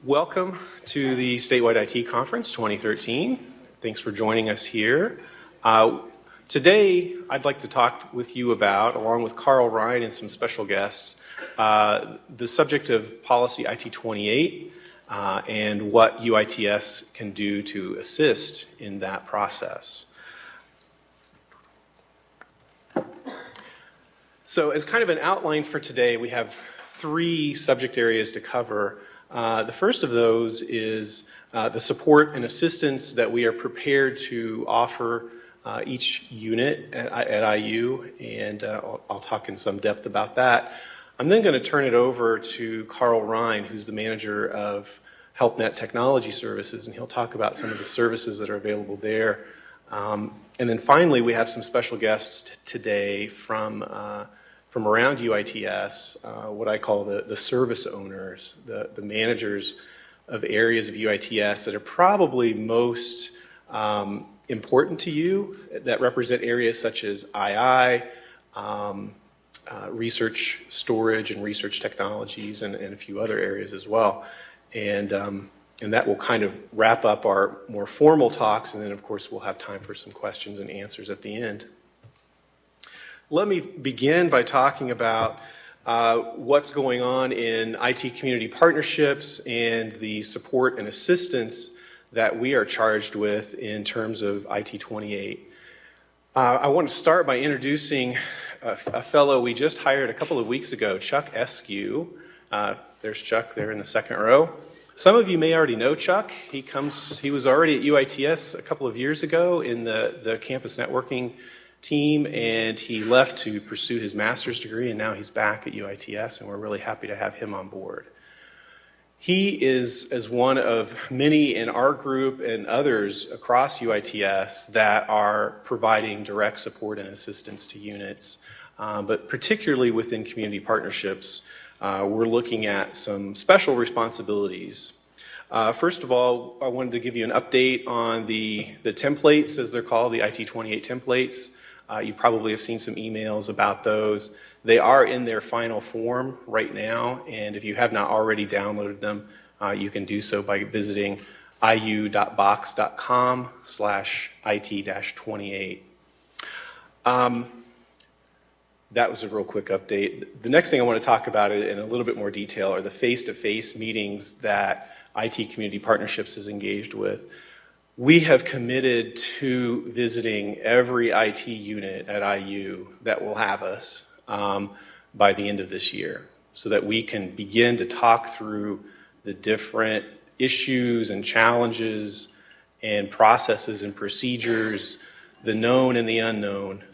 Welcome to the Statewide IT Conference 2013. Thanks for joining us here. Today, I'd like to talk with you about, along with Carl Rhine and some special guests, the subject of policy IT-28 and what UITS can do to assist in that process. So as kind of an outline for today, we have three subject areas to cover. The first of those is the support and assistance that we are prepared to offer each unit at IU, and I'll talk in some depth about that. I'm then going to turn it over to Carl Rhine, who's the manager of HelpNet Technology Services, and he'll talk about some of the services that are available there. And then finally, we have some special guests today from around UITS, what I call the service owners, the managers of areas of UITS that are probably most important to you, that represent areas such as II, research storage and research technologies, and a few other areas as well. And that will kind of wrap up our more formal talks, and then of course we'll have time for some questions and answers at the end. Let me begin by talking about what's going on in IT community partnerships and the support and assistance that we are charged with in terms of IT-28. I want to start by introducing a fellow we just hired a couple of weeks ago, Chuck Eskew. There's Chuck there in the second row. Some of you may already know Chuck. He was already at UITS a couple of years ago in the campus networking team, and he left to pursue his master's degree, and now he's back at UITS, and we're really happy to have him on board. He is as one of many in our group and others across UITS that are providing direct support and assistance to units, but particularly within community partnerships, we're looking at some special responsibilities. First of all, I wanted to give you an update on the templates, as they're called, the IT-28 templates. You probably have seen some emails about those. They are in their final form right now, and if you have not already downloaded them, you can do so by visiting iu.box.com/IT-28. That was a real quick update. The next thing I want to talk about in a little bit more detail are the face-to-face meetings that IT Community Partnerships is engaged with. We have committed to visiting every IT unit at IU that will have us by the end of this year, so that we can begin to talk through the different issues and challenges and processes and procedures, the known and the unknown,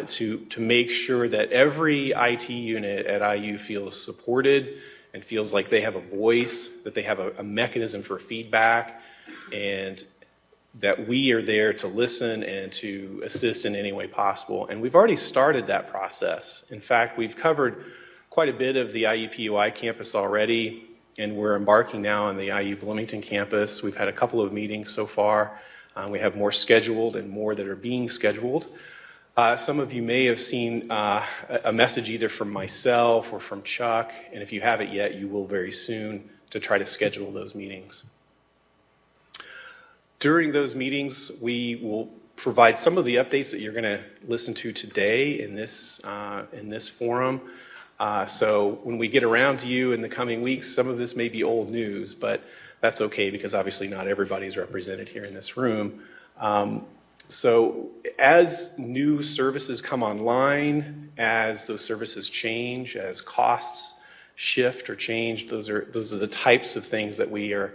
to make sure that every IT unit at IU feels supported and feels like they have a voice, that they have a mechanism for feedback, and that we are there to listen and to assist in any way possible. And we've already started that process. In fact, we've covered quite a bit of the IUPUI campus already, and we're embarking now on the IU Bloomington campus. We've had a couple of meetings so far. We have more scheduled and more that are being scheduled. Some of you may have seen a message either from myself or from Chuck, and if you haven't yet, you will very soon, to try to schedule those meetings. During those meetings, we will provide some of the updates that you're going to listen to today in this forum. So when we get around to you in the coming weeks, some of this may be old news, but that's okay because obviously not everybody's represented here in this room. So as new services come online, as those services change, as costs shift or change, those are the types of things that we are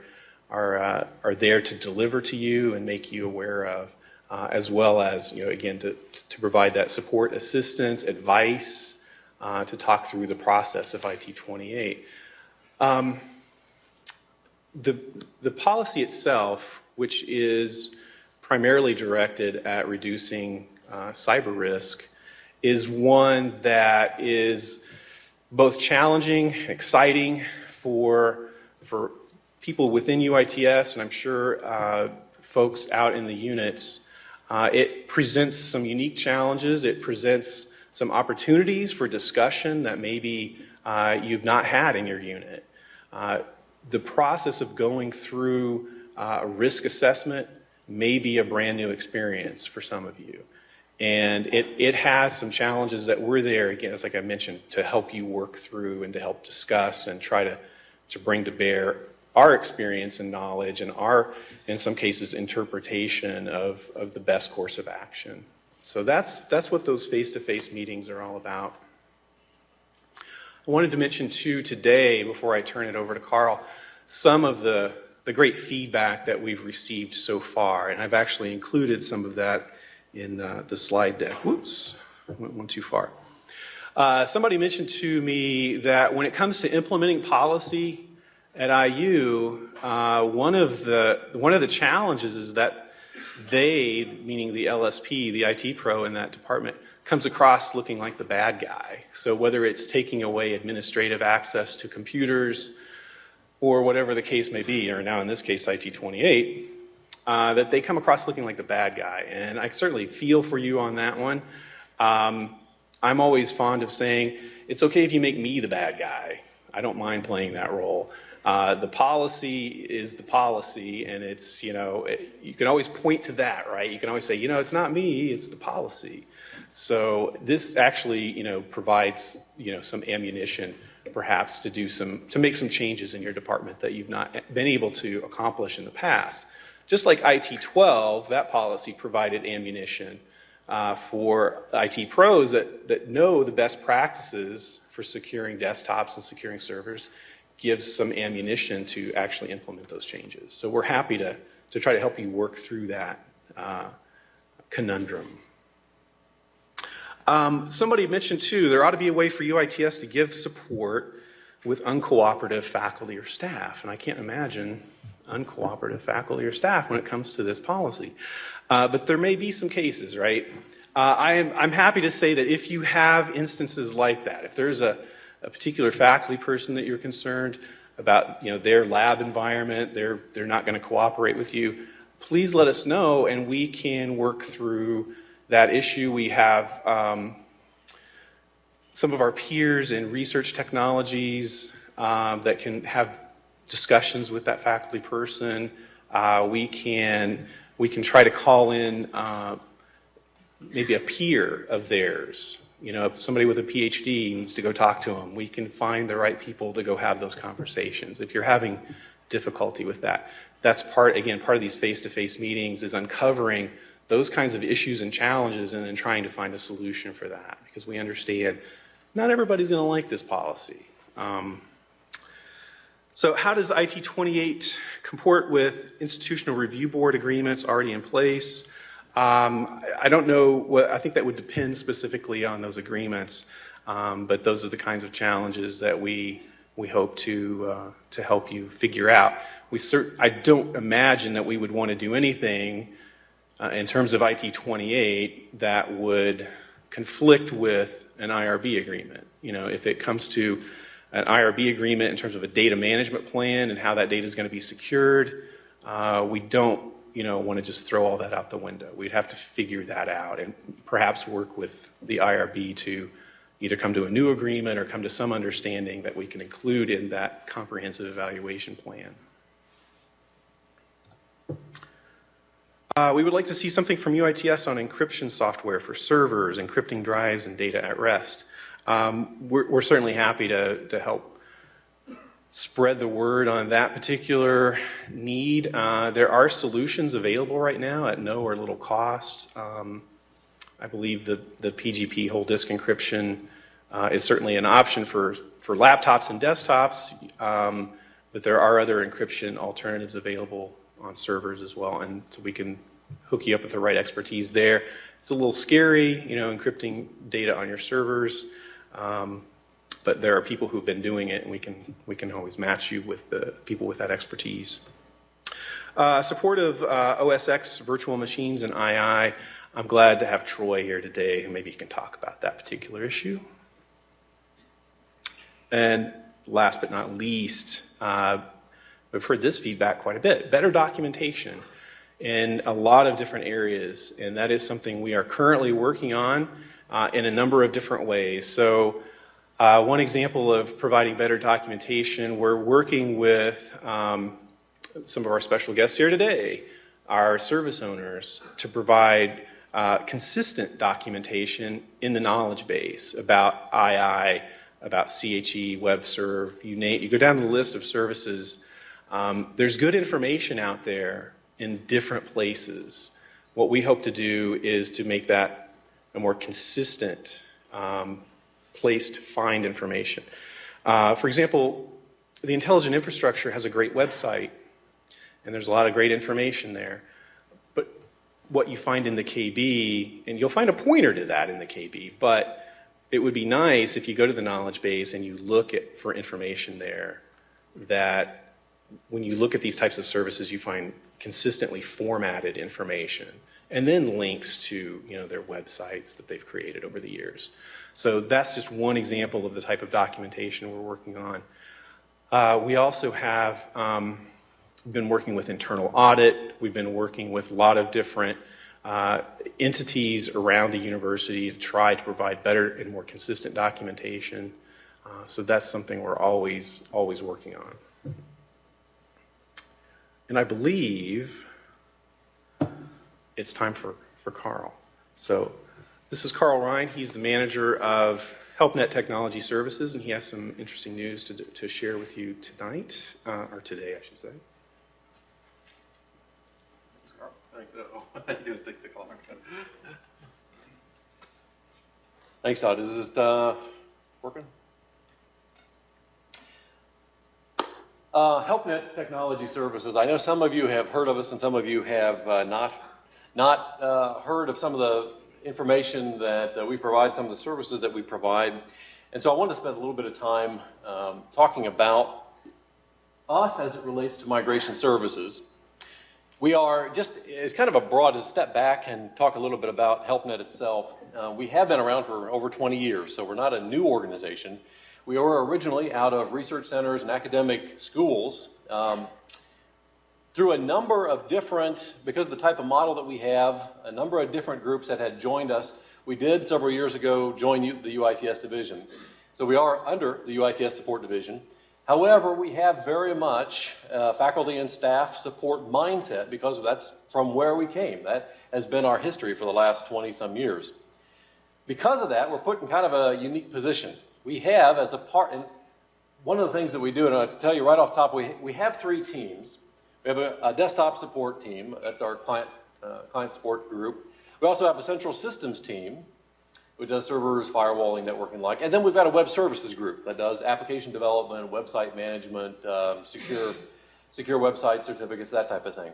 there to deliver to you and make you aware of, as well as, again, to provide that support, assistance, advice, to talk through the process of IT-28. The policy itself, which is primarily directed at reducing cyber risk, is one that is both challenging, exciting for people within UITS, and I'm sure folks out in the units. It presents some unique challenges. It presents some opportunities for discussion that maybe you've not had in your unit. the process of going through a risk assessment may be a brand new experience for some of you. And it has some challenges that we're there, again, as like I mentioned, to help you work through and to help discuss and try to bring to bear our experience and knowledge and our, in some cases, interpretation of the best course of action. So that's what those face-to-face meetings are all about. I wanted to mention, too, today, before I turn it over to Carl, some of the great feedback that we've received so far. And I've actually included some of that in the slide deck. Whoops, went one too far. Somebody mentioned to me that when it comes to implementing policy at IU, one of the challenges is that they, meaning the LSP, the IT pro in that department, comes across looking like the bad guy. So whether it's taking away administrative access to computers or whatever the case may be, or now in this case IT-28, that they come across looking like the bad guy. And I certainly feel for you on that one. I'm always fond of saying, it's okay if you make me the bad guy. I don't mind playing that role. The policy is the policy, and it's, you can always point to that, right? You can always say, it's not me, it's the policy. So this actually, provides, some ammunition perhaps to make some changes in your department that you've not been able to accomplish in the past. Just like IT-12, that policy provided ammunition for IT pros that know the best practices for securing desktops and securing servers, gives some ammunition to actually implement those changes. So we're happy to try to help you work through that conundrum. Somebody mentioned, too, there ought to be a way for UITS to give support with uncooperative faculty or staff. And I can't imagine uncooperative faculty or staff when it comes to this policy. But there may be some cases, right? I'm happy to say that if you have instances like that, if there's a particular faculty person that you're concerned about, their lab environment, they're not going to cooperate with you, please let us know and we can work through that issue. We have some of our peers in research technologies that can have discussions with that faculty person. We can try to call in maybe a peer of theirs. If somebody with a PhD needs to go talk to them, we can find the right people to go have those conversations. If you're having difficulty with that, that's part of these face-to-face meetings is uncovering those kinds of issues and challenges and then trying to find a solution for that, because we understand not everybody's going to like this policy. So how does IT-28 comport with institutional review board agreements already in place? I don't know. I think that would depend specifically on those agreements, but those are the kinds of challenges that we hope to help you figure out. I don't imagine that we would want to do anything in terms of IT-28 that would conflict with an IRB agreement. If it comes to an IRB agreement in terms of a data management plan and how that data is going to be secured, we don't want to just throw all that out the window. We'd have to figure that out and perhaps work with the IRB to either come to a new agreement or come to some understanding that we can include in that comprehensive evaluation plan. We would like to see something from UITS on encryption software for servers, encrypting drives, and data at rest. We're certainly happy to help spread the word on that particular need. There are solutions available right now at no or little cost. I believe the PGP whole disk encryption is certainly an option for laptops and desktops, but there are other encryption alternatives available on servers as well, and so we can hook you up with the right expertise there. It's a little scary, encrypting data on your servers, but there are people who've been doing it, and we can always match you with the people with that expertise. Support of OSX virtual machines and II. I'm glad to have Troy here today, and maybe he can talk about that particular issue. And last but not least, we've heard this feedback quite a bit. Better documentation in a lot of different areas, and that is something we are currently working on in a number of different ways. So One example of providing better documentation, we're working with some of our special guests here today, our service owners, to provide consistent documentation in the knowledge base about II, about CHE, WebServe, you go down the list of services. There's good information out there in different places. What we hope to do is to make that a more consistent place to find information. For example, the Intelligent Infrastructure has a great website, and there's a lot of great information there. But what you find in the KB, and you'll find a pointer to that in the KB, but it would be nice if you go to the knowledge base and you look for information there, that when you look at these types of services, you find consistently formatted information, and then links to their websites that they've created over the years. So that's just one example of the type of documentation we're working on. We also have been working with internal audit. We've been working with a lot of different entities around the university to try to provide better and more consistent documentation. So that's something we're always working on. And I believe it's time for Carl. So this is Carl Rhine. He's the manager of HelpNet Technology Services, and he has some interesting news to share with you tonight, or today, I should say. Thanks, Carl. Thanks. I didn't take the clock. Thanks, Todd. Is it working? HelpNet Technology Services. I know some of you have heard of us, and some of you have not heard of some of the information that we provide, some of the services that we provide. And so I want to spend a little bit of time talking about us as it relates to migration services. We are just, it's kind of a broad step back and talk a little bit about HelpNet itself. We have been around for over 20 years, so we're not a new organization. We were originally out of research centers and academic schools. Through a number of different, because of the type of model that we have, a number of different groups that had joined us. We did several years ago join the UITS division. So we are under the UITS support division. However, we have very much faculty and staff support mindset because that's from where we came. That has been our history for the last 20-some years. Because of that, we're put in kind of a unique position. We have as a part, and one of the things that we do, and I'll tell you right off the top, we have 3 teams. We have a desktop support team. That's our client support group. We also have a central systems team, which does servers, firewalling, networking like. And then we've got a web services group that does application development, website management, secure website certificates, that type of thing.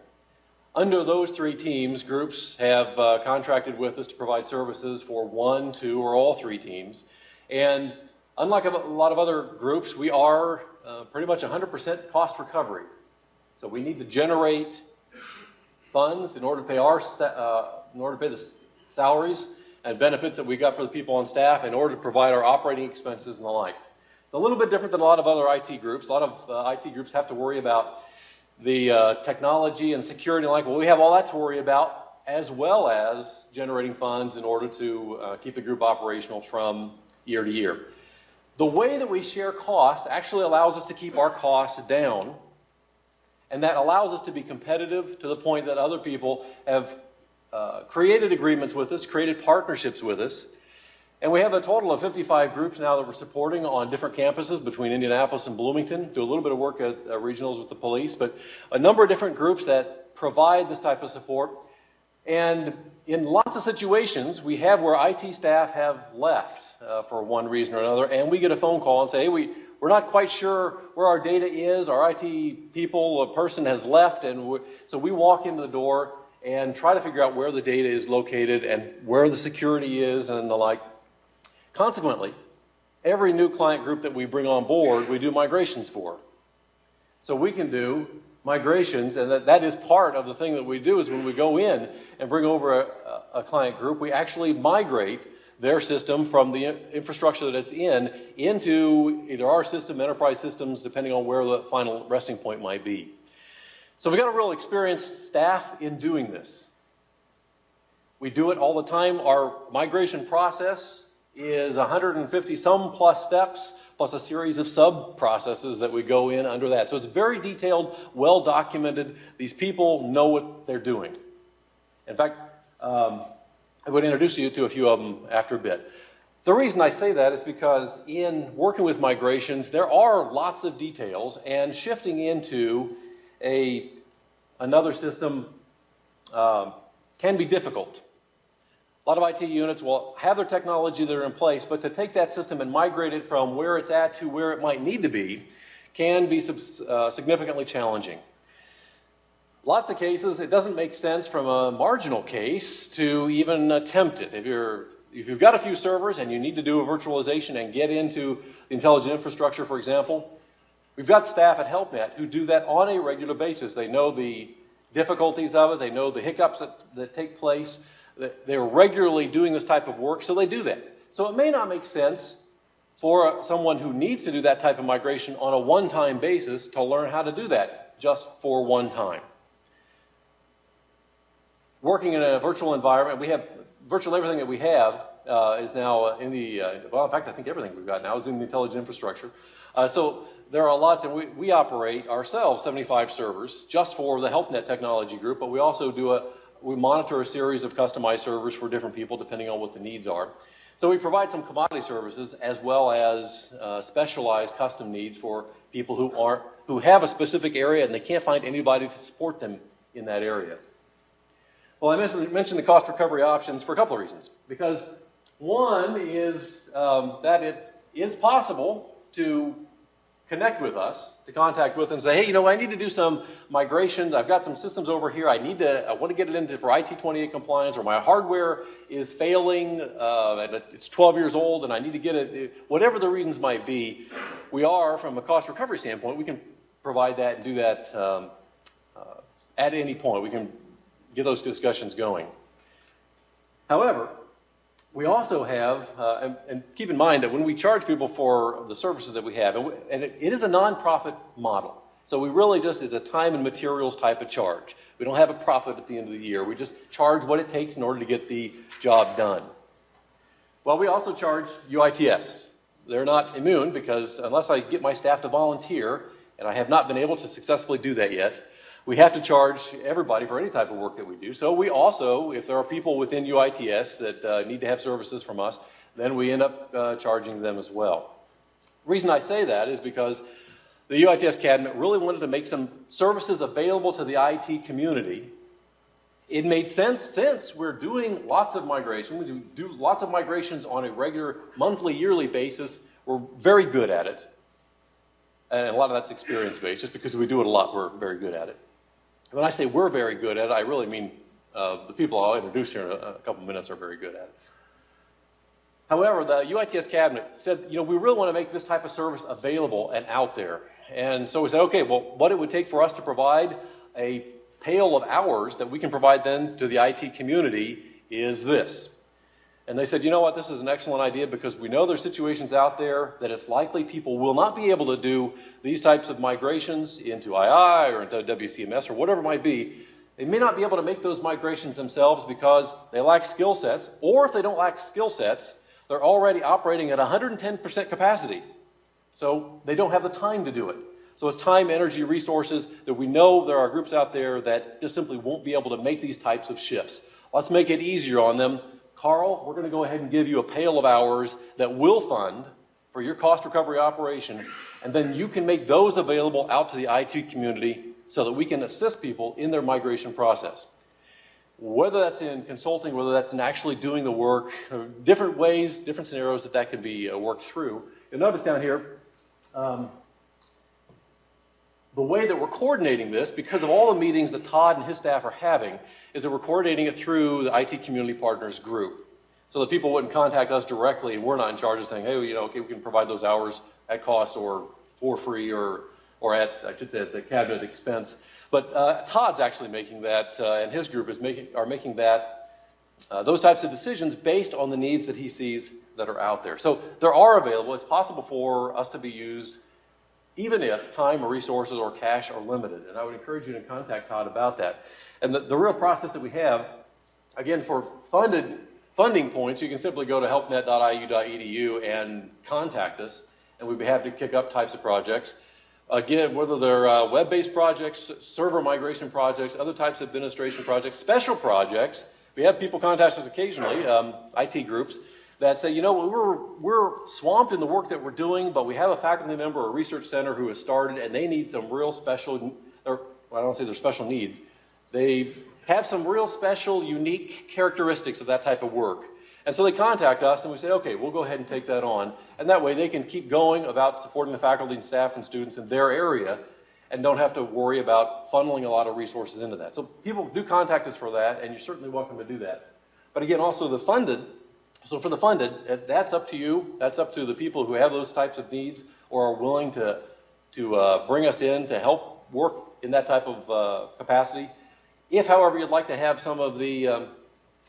Under those 3 teams, groups have contracted with us to provide services for 1, 2, or all 3 teams. And unlike a lot of other groups, we are pretty much 100% cost recovery. So we need to generate funds in order to pay the salaries and benefits that we got for the people on staff in order to provide our operating expenses and the like. It's a little bit different than a lot of other IT groups. A lot of IT groups have to worry about the technology and security and the like. Well, we have all that to worry about, as well as generating funds in order to keep the group operational from year to year. The way that we share costs actually allows us to keep our costs down. And that allows us to be competitive to the point that other people have created agreements with us, created partnerships with us. And we have a total of 55 groups now that we're supporting on different campuses between Indianapolis and Bloomington. Do a little bit of work at regionals with the police, but a number of different groups that provide this type of support. And in lots of situations, we have where IT staff have left for one reason or another, and we get a phone call and say, hey, we're not quite sure where our data is. Our IT people, a person has left, and so we walk into the door and try to figure out where the data is located and where the security is and the like. Consequently, every new client group that we bring on board, we do migrations for. So we can do migrations, and that is part of the thing that we do is when we go in and bring over a client group, we actually migrate their system from the infrastructure that it's in into either our system, enterprise systems, depending on where the final resting point might be. So we've got a real experienced staff in doing this. We do it all the time. Our migration process is 150 some plus steps, plus a series of sub-processes that we go in under that. So it's very detailed, well documented. These people know what they're doing. In fact, I would introduce you to a few of them after a bit. The reason I say that is because in working with migrations, there are lots of details, and shifting into another system can be difficult. A lot of IT units will have their technology that are in place, but to take that system and migrate it from where it's at to where it might need to be can be significantly challenging. Lots of cases, it doesn't make sense from a marginal case to even attempt it. If you've got a few servers and you need to do a virtualization and get into the intelligent infrastructure, for example, we've got staff at HelpNet who do that on a regular basis. They know the difficulties of it. They know the hiccups that take place. They're regularly doing this type of work, so they do that. So it may not make sense for someone who needs to do that type of migration on a one-time basis to learn how to do that just for one time. Working in a virtual environment, we have virtually everything that we have is now in the, well, in fact, I think everything we've got now is in the intelligent infrastructure. So there are lots, and we operate ourselves 75 servers just for the HelpNet technology group, but we also we monitor a series of customized servers for different people depending on what the needs are. So we provide some commodity services as well as specialized custom needs for people who have a specific area and they can't find anybody to support them in that area. Well, I mentioned the cost recovery options for a couple of reasons. Because one is that it is possible to connect with us, to contact with and say, hey, I need to do some migrations. I've got some systems over here. I want to get it into for IT-28 compliance, or my hardware is failing and it's 12 years old and I need to get it. Whatever the reasons might be, we are, from a cost recovery standpoint, we can provide that and do that at any point. We can get those discussions going. However, we also have, and keep in mind that when we charge people for the services that we have, and it is a nonprofit model, so we really just, it's a time and materials type of charge. We don't have a profit at the end of the year. We just charge what it takes in order to get the job done. Well, we also charge UITS. They're not immune because unless I get my staff to volunteer, and I have not been able to successfully do that yet, we have to charge everybody for any type of work that we do. So we also, if there are people within UITS that need to have services from us, then we end up charging them as well. The reason I say that is because the UITS cabinet really wanted to make some services available to the IT community. It made sense since we're doing lots of migrations. We do lots of migrations on a regular monthly, yearly basis. We're very good at it. And a lot of that's experience-based. Just because we do it a lot, we're very good at it. When I say we're very good at it, I really mean the people I'll introduce here in a couple of minutes are very good at it. However, the UITS cabinet said, we really want to make this type of service available and out there. And so we said, okay, well, what it would take for us to provide a pail of hours that we can provide then to the IT community is this. And they said, you know what, this is an excellent idea because we know there's situations out there that it's likely people will not be able to do these types of migrations into II or into WCMS or whatever it might be. They may not be able to make those migrations themselves because they lack skill sets, or if they don't lack skill sets, they're already operating at 110% capacity. So they don't have the time to do it. So it's time, energy, resources that we know there are groups out there that just simply won't be able to make these types of shifts. Let's make it easier on them. Carl, we're going to go ahead and give you a pail of hours that we'll fund for your cost recovery operation, and then you can make those available out to the IT community so that we can assist people in their migration process. Whether that's in consulting, whether that's in actually doing the work, different ways, different scenarios that can be worked through. You'll notice down here, the way that we're coordinating this, because of all the meetings that Todd and his staff are having, is that we're coordinating it through the IT Community Partners group. So that people wouldn't contact us directly and we're not in charge of saying, hey, okay, we can provide those hours at cost or for free or at, I should say, at the cabinet expense. But Todd's actually making that, and his group are making that, those types of decisions based on the needs that he sees that are out there. So there are available. It's possible for us to be used even if time or resources or cash are limited. And I would encourage you to contact Todd about that. And the real process that we have, again, for funded funding points, you can simply go to helpnet.iu.edu and contact us, and we'd be happy to kick up types of projects. Again, whether they're web-based projects, server migration projects, other types of administration projects, special projects. We have people contact us occasionally, IT groups, that say, you know, we're swamped in the work that we're doing, but we have a faculty member or research center who has started, and they need some real special, or I don't say they're special needs. They have some real special, unique characteristics of that type of work. And so they contact us, and we say, okay, we'll go ahead and take that on. And that way they can keep going about supporting the faculty and staff and students in their area and don't have to worry about funneling a lot of resources into that. So people do contact us for that, and you're certainly welcome to do that. But again, also the funded, so for the funded, that's up to you. That's up to the people who have those types of needs or are willing to bring us in to help work in that type of capacity. If, however, you'd like to have some of the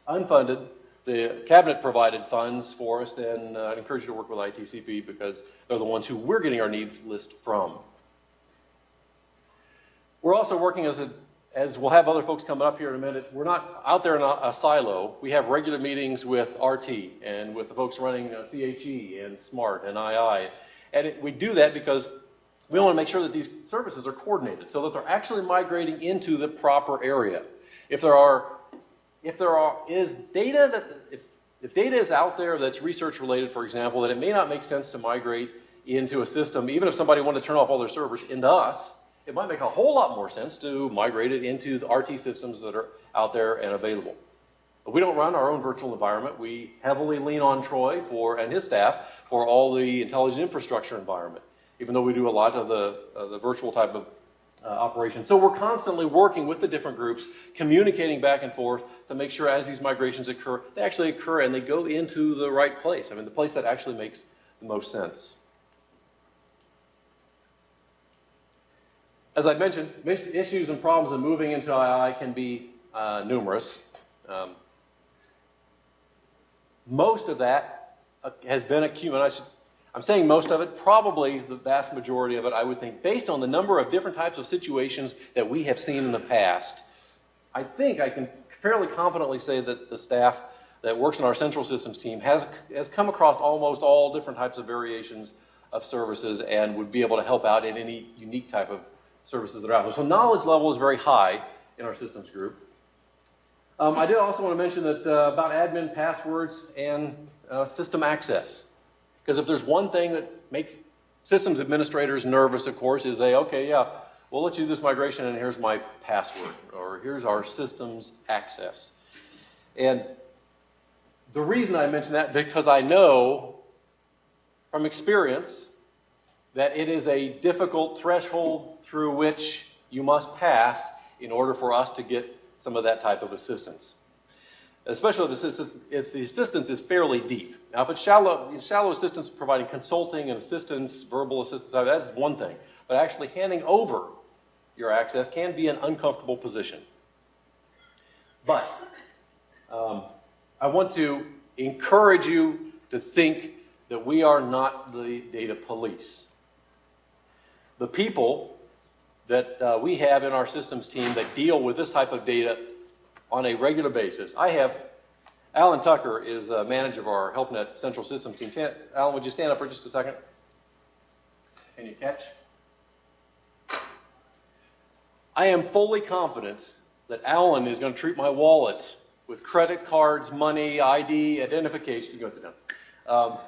unfunded, the cabinet-provided funds for us, then I'd encourage you to work with ITCP because they're the ones who we're getting our needs list from. We're also working as we'll have other folks coming up here in a minute. We're not out there in a silo. We have regular meetings with RT and with the folks running CHE and SMART and II. And we do that because we want to make sure that these services are coordinated so that they're actually migrating into the proper area. If data is out there that's research related, for example, then it may not make sense to migrate into a system, even if somebody wanted to turn off all their servers into us, it might make a whole lot more sense to migrate it into the RT systems that are out there and available. But we don't run our own virtual environment. We heavily lean on Troy and his staff for all the intelligent infrastructure environment, even though we do a lot of the virtual type of operation. So we're constantly working with the different groups, communicating back and forth to make sure as these migrations occur, they actually occur and they go into the right place. I mean, the place that actually makes the most sense. As I mentioned, issues and problems in moving into II can be numerous. Most of that has been accumulated. I'm saying most of it, probably the vast majority of it, I would think, based on the number of different types of situations that we have seen in the past. I think I can fairly confidently say that the staff that works in our central systems team has come across almost all different types of variations of services and would be able to help out in any unique type of services that are out there. So knowledge level is very high in our systems group. I did also want to mention that about admin passwords and system access. Because if there's one thing that makes systems administrators nervous, of course, is okay, yeah, we'll let you do this migration and here's my password, or here's our system's access. And the reason I mention that, because I know from experience that it is a difficult threshold through which you must pass in order for us to get some of that type of assistance. Especially if the assistance is fairly deep. Now, if it's shallow assistance providing consulting and assistance, verbal assistance, that's one thing. But actually handing over your access can be an uncomfortable position. But I want to encourage you to think that we are not the data police. The people that we have in our systems team that deal with this type of data on a regular basis. Alan Tucker is a manager of our HelpNet Central Systems team. Alan, would you stand up for just a second? Can you catch? I am fully confident that Alan is going to treat my wallet with credit cards, money, ID, identification. You go sit down.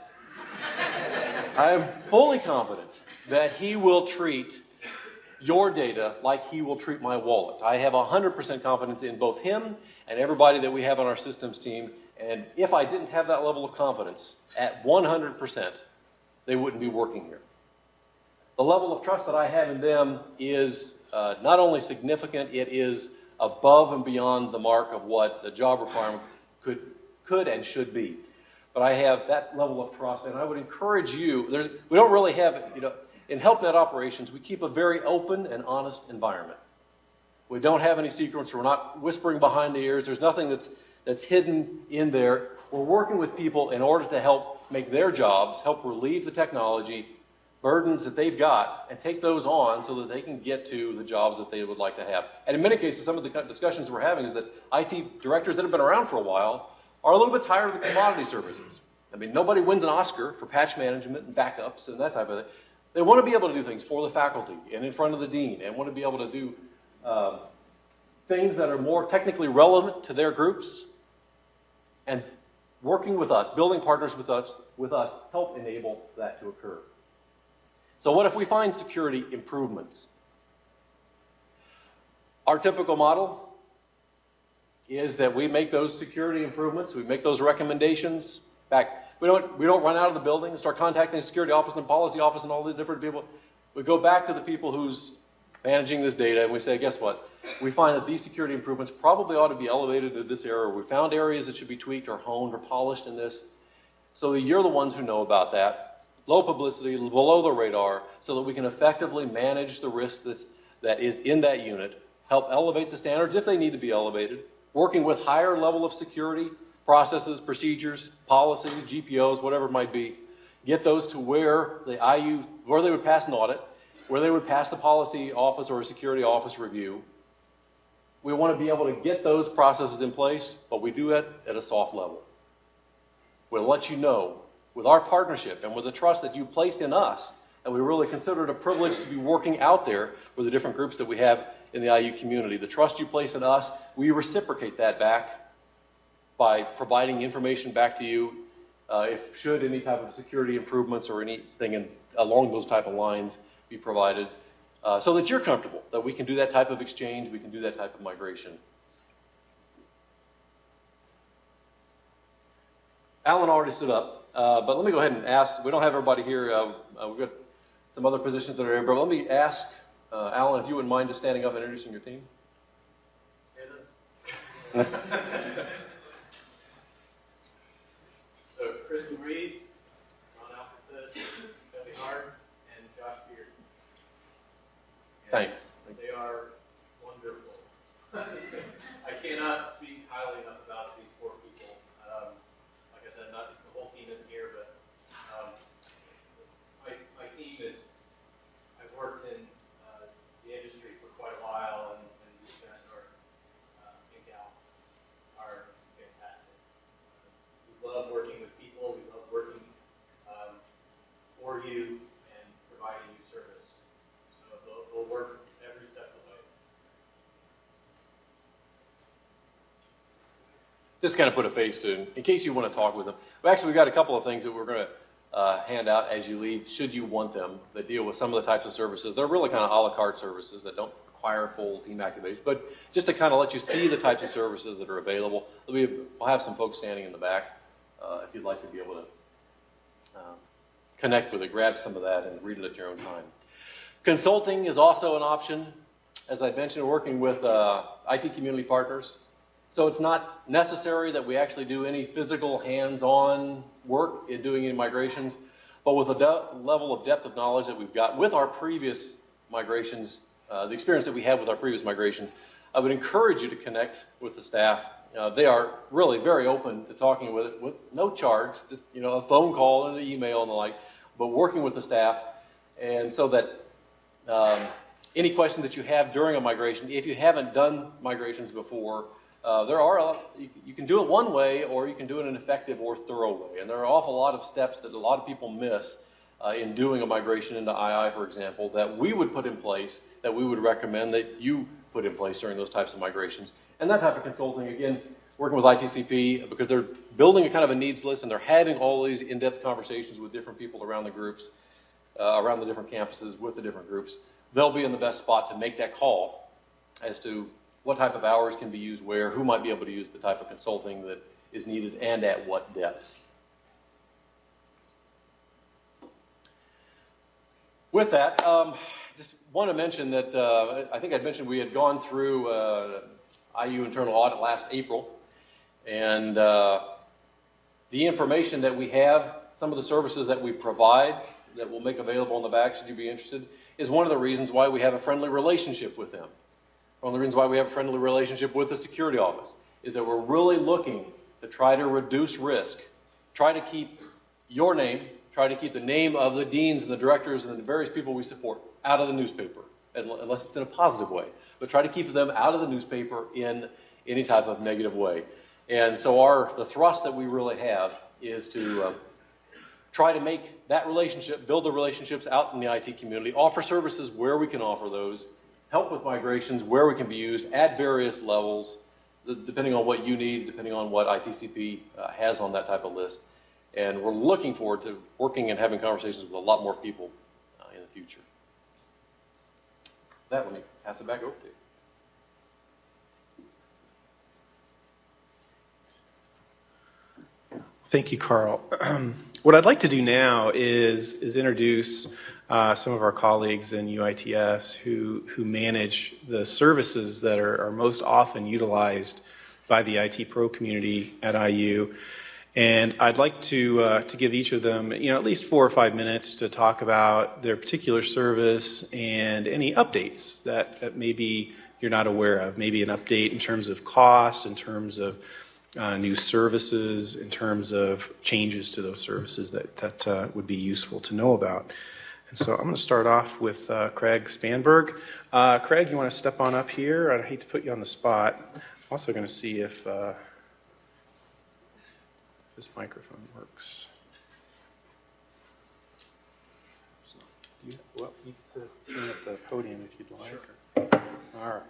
I am fully confident that he will treat your data like he will treat my wallet. I have 100% confidence in both him and everybody that we have on our systems team. And if I didn't have that level of confidence at 100%, they wouldn't be working here. The level of trust that I have in them is not only significant, it is above and beyond the mark of what the job requirement could and should be. But I have that level of trust, and I would encourage you. We don't really have, in HelpNet operations, we keep a very open and honest environment. We don't have any secrets. We're not whispering behind the ears. There's nothing that's hidden in there. We're working with people in order to help make their jobs, help relieve the technology burdens that they've got, and take those on so that they can get to the jobs that they would like to have. And in many cases, some of the discussions we're having is that IT directors that have been around for a while are a little bit tired of the commodity services. I mean, nobody wins an Oscar for patch management and backups and that type of thing. They want to be able to do things for the faculty and in front of the dean, and want to be able to do things that are more technically relevant to their groups. And working with us, building partners with us help enable that to occur. So what if we find security improvements? Our typical model is that we make those security improvements, we make those recommendations back. We don't run out of the building and start contacting the security office and the policy office and all the different people. We go back to the people who's managing this data and we say, guess what? We find that these security improvements probably ought to be elevated to this area. We found areas that should be tweaked or honed or polished in this. So you're the ones who know about that. Low publicity, below the radar, so that we can effectively manage the risk that is in that unit, help elevate the standards if they need to be elevated, working with higher level of security, processes, procedures, policies, GPOs, whatever it might be, get those to where the IU, where they would pass an audit, where they would pass the policy office or a security office review. We want to be able to get those processes in place, but we do it at a soft level. We'll let you know, with our partnership and with the trust that you place in us, and we really consider it a privilege to be working out there with the different groups that we have in the IU community. The trust you place in us, we reciprocate that back by providing information back to you should any type of security improvements or anything along those type of lines be provided, so that you're comfortable that we can do that type of exchange, we can do that type of migration. Alan already stood up, but let me go ahead and ask. We don't have everybody here. We've got some other positions that are here, but let me ask Alan if you wouldn't mind just standing up and introducing your team. Stand up. So Chris Reese, Ron Alcacid, Debbie Hart, and Josh Beard. Thanks. They are wonderful. I cannot speak highly enough about these four people. Like I said, not the whole team isn't here, but my team is, I've worked in the industry for quite a while, and these guys are, and gal, are fantastic. We love working with people. We love working for you and providing you service. So they'll work every step of the way. Just kind of put a face to, in case you want to talk with them. Well, actually, we've got a couple of things that we're going to hand out as you leave, should you want them, that deal with some of the types of services. They're really kind of a la carte services that don't require full team activation, but just to kind of let you see the types of services that are available. We'll have some folks standing in the back if you'd like to be able to connect with it, grab some of that, and read it at your own time. Consulting is also an option. As I mentioned, working with IT community partners. So it's not necessary that we actually do any physical hands-on work in doing any migrations, but with a level of depth of knowledge that we've got with our previous migrations, the experience that we had with our previous migrations, I would encourage you to connect with the staff. They are really very open to talking with it with no charge, just a phone call and an email and the like, but working with the staff, and so that any questions that you have during a migration, if you haven't done migrations before, you can do it one way, or you can do it in an effective or thorough way. And there are an awful lot of steps that a lot of people miss in doing a migration into II, for example, that we would put in place, that we would recommend that you put in place during those types of migrations. And that type of consulting, again, working with ITCP, because they're building a kind of a needs list, and they're having all these in-depth conversations with different people around the groups, around the different campuses with the different groups. They'll be in the best spot to make that call as to what type of hours can be used where, who might be able to use the type of consulting that is needed, and at what depth. With that, just want to mention that I think I'd mentioned we had gone through IU internal audit last April, and the information that we have, some of the services that we provide that we'll make available on the back, should you be interested, is one of the reasons why we have a friendly relationship with them. One of the reasons why we have a friendly relationship with the security office is that we're really looking to try to reduce risk, try to keep your name, try to keep the name of the deans and the directors and the various people we support out of the newspaper, unless it's in a positive way, but try to keep them out of the newspaper in any type of negative way. And so the thrust that we really have is to try to make that relationship, build the relationships out in the IT community, offer services where we can offer those, help with migrations where we can be used at various levels, depending on what you need, depending on what ITCP has on that type of list. And we're looking forward to working and having conversations with a lot more people in the future. With that, let me pass it back over to you. Thank you, Carl. What I'd like to do now is introduce some of our colleagues in UITS who manage the services that are most often utilized by the IT pro community at IU. And I'd like to give each of them, at least 4 or 5 minutes to talk about their particular service and any updates that maybe you're not aware of. Maybe an update in terms of cost, in terms of new services, in terms of changes to those services that would be useful to know about. And so I'm going to start off with Craig Spanberg. Craig, you want to step on up here? I hate to put you on the spot. I'm also going to see if this microphone works. You can stand at the podium if you'd like. Sure. All right.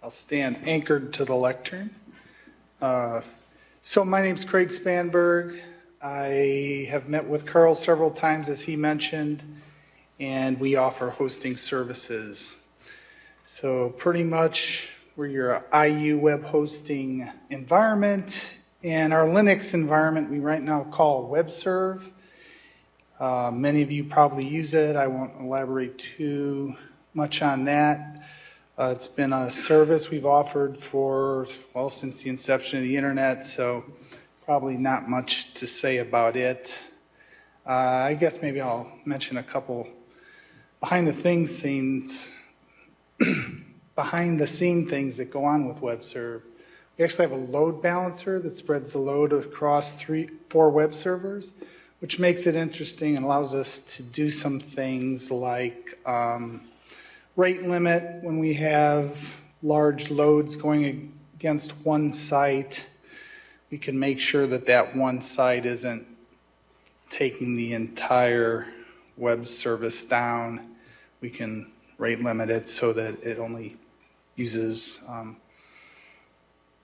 I'll stand anchored to the lectern. So my name's Craig Spanberg. I have met with Carl several times, as he mentioned, and we offer hosting services. So pretty much we're your IU web hosting environment, and our Linux environment we right now call WebServe. Many of you probably use it. I won't elaborate too much on that. It's been a service we've offered since the inception of the internet, so probably not much to say about it. I guess maybe I'll mention a couple behind the scene things that go on with WebServe. We actually have a load balancer that spreads the load across 4 web servers, which makes it interesting and allows us to do some things like rate limit when we have large loads going against one site. We can make sure that one site isn't taking the entire web service down. We can rate limit it so that it only uses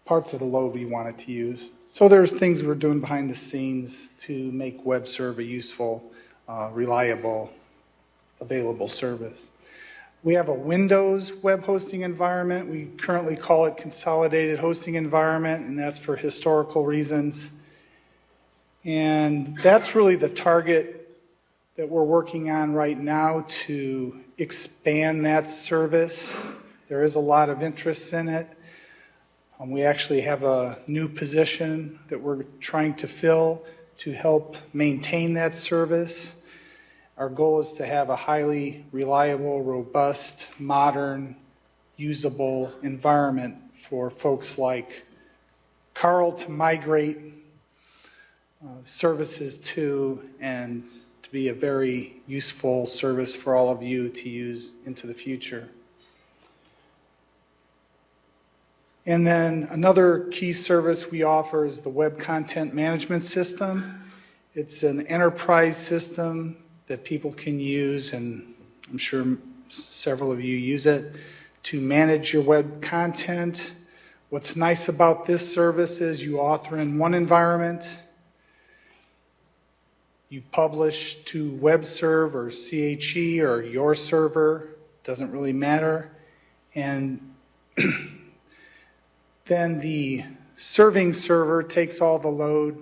parts of the load we want it to use. So there's things we're doing behind the scenes to make WebServe a useful, reliable, available service. We have a Windows web hosting environment. We currently call it Consolidated Hosting Environment, and that's for historical reasons. And that's really the target that we're working on right now to expand that service. There is a lot of interest in it. We actually have a new position that we're trying to fill to help maintain that service. Our goal is to have a highly reliable, robust, modern, usable environment for folks like Carl to migrate services to, and to be a very useful service for all of you to use into the future. And then another key service we offer is the Web Content Management System. It's an enterprise system that people can use, and I'm sure several of you use it, to manage your web content. What's nice about this service is you author in one environment, you publish to WebServe or CHE or your server, doesn't really matter, and then the serving server takes all the load.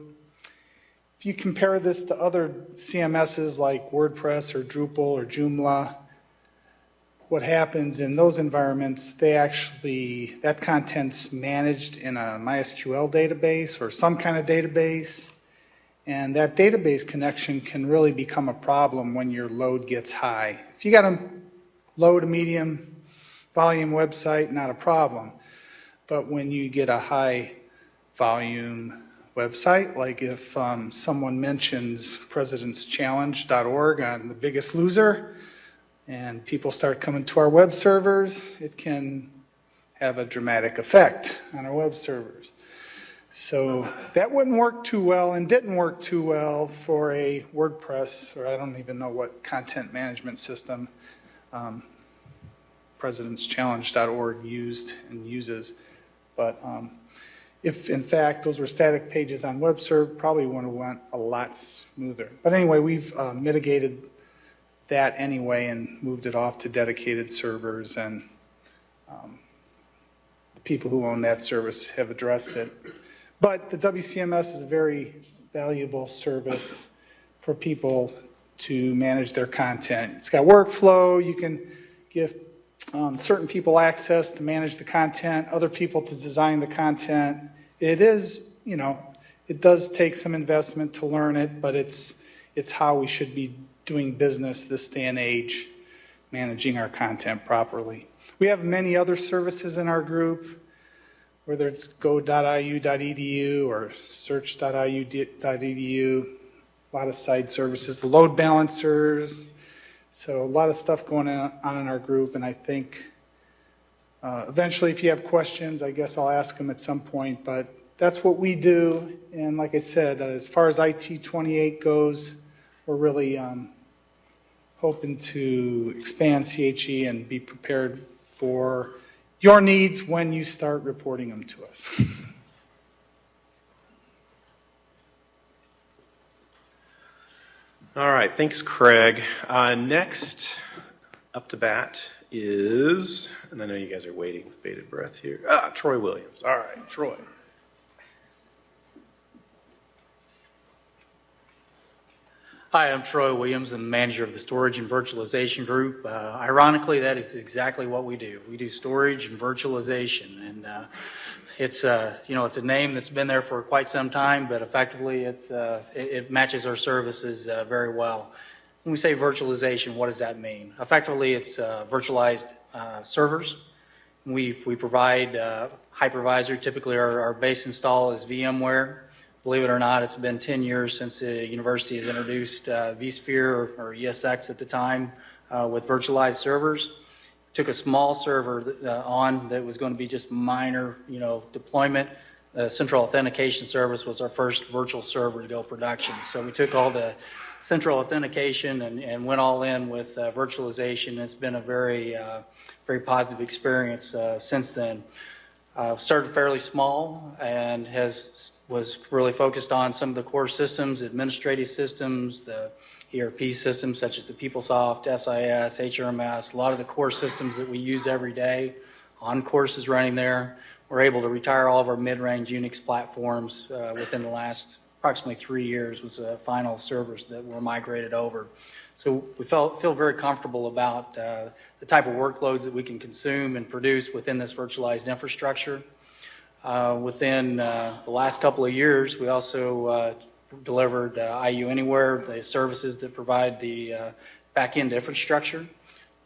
If you compare this to other CMSs like WordPress or Drupal or Joomla, what happens in those environments, that content's managed in a MySQL database or some kind of database, and that database connection can really become a problem when your load gets high. If you got to load a medium volume website, not a problem. But when you get a high volume website, like if someone mentions presidentschallenge.org on The Biggest Loser, and people start coming to our web servers, it can have a dramatic effect on our web servers. So that wouldn't work too well and didn't work too well for a WordPress, or I don't even know what content management system presidentschallenge.org used and uses. But if in fact those were static pages on WebServe, probably would have went a lot smoother. But anyway, we've mitigated that anyway and moved it off to dedicated servers, and the people who own that service have addressed it. But the WCMS is a very valuable service for people to manage their content. It's got workflow. You can give certain people access to manage the content, other people to design the content. It is, it does take some investment to learn it, but it's how we should be doing business this day and age, managing our content properly. We have many other services in our group, whether it's go.iu.edu or search.iu.edu, a lot of side services, the load balancers, so a lot of stuff going on in our group, and I think eventually if you have questions, I guess I'll ask them at some point, but that's what we do, and like I said, as far as IT-28 goes, we're really hoping to expand CHE and be prepared for your needs when you start reporting them to us. All right, thanks, Craig. Next up to bat is, and I know you guys are waiting with bated breath here, Troy Williams. All right, Troy. Hi, I'm Troy Williams. I'm the manager of the Storage and Virtualization Group. Ironically, that is exactly what we do. We do storage and virtualization, and it's it's a name that's been there for quite some time, but effectively it matches our services very well. When we say virtualization, what does that mean? Effectively, it's virtualized servers. We provide hypervisor. Typically, our base install is VMware. Believe it or not, it's been 10 years since the university has introduced vSphere or ESX at the time with virtualized servers. Took a small server on that was going to be just minor, deployment. Central Authentication Service was our first virtual server to go production. So we took all the central authentication and went all in with virtualization. It's been a very, very positive experience since then. Started fairly small and was really focused on some of the core systems, administrative systems, the ERP systems such as the PeopleSoft, SIS, HRMS, a lot of the core systems that we use every day. OnCourse is running there. We're able to retire all of our mid-range Unix platforms within the last approximately 3 years was the final servers that were migrated over. So we feel very comfortable about the type of workloads that we can consume and produce within this virtualized infrastructure. Within the last couple of years, we also delivered IU Anywhere, the services that provide the back-end infrastructure.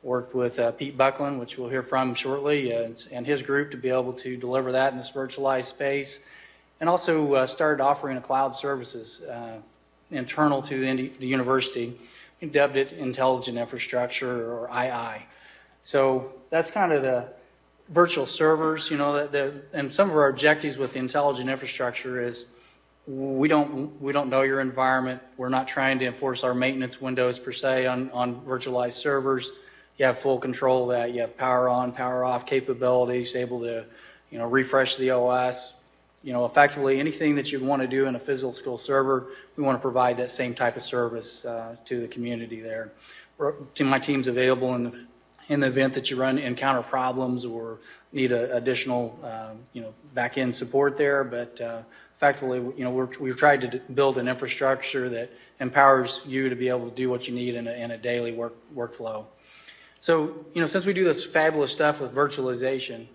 Worked with Pete Buckland, which we'll hear from shortly, and his group to be able to deliver that in this virtualized space. And also started offering a cloud services internal to the university. We dubbed it Intelligent Infrastructure, or II. So that's kind of the virtual servers, and some of our objectives with the Intelligent Infrastructure is we don't know your environment. We're not trying to enforce our maintenance windows per se on virtualized servers. You have full control of that. You have power on, power off capabilities, able to, refresh the OS. Effectively anything that you want to do in a physical server, we want to provide that same type of service to the community there. My team's available in the event that you encounter problems or need additional, back-end support there. But effectively, we've tried to build an infrastructure that empowers you to be able to do what you need in a daily workflow. So, since we do this fabulous stuff with virtualization,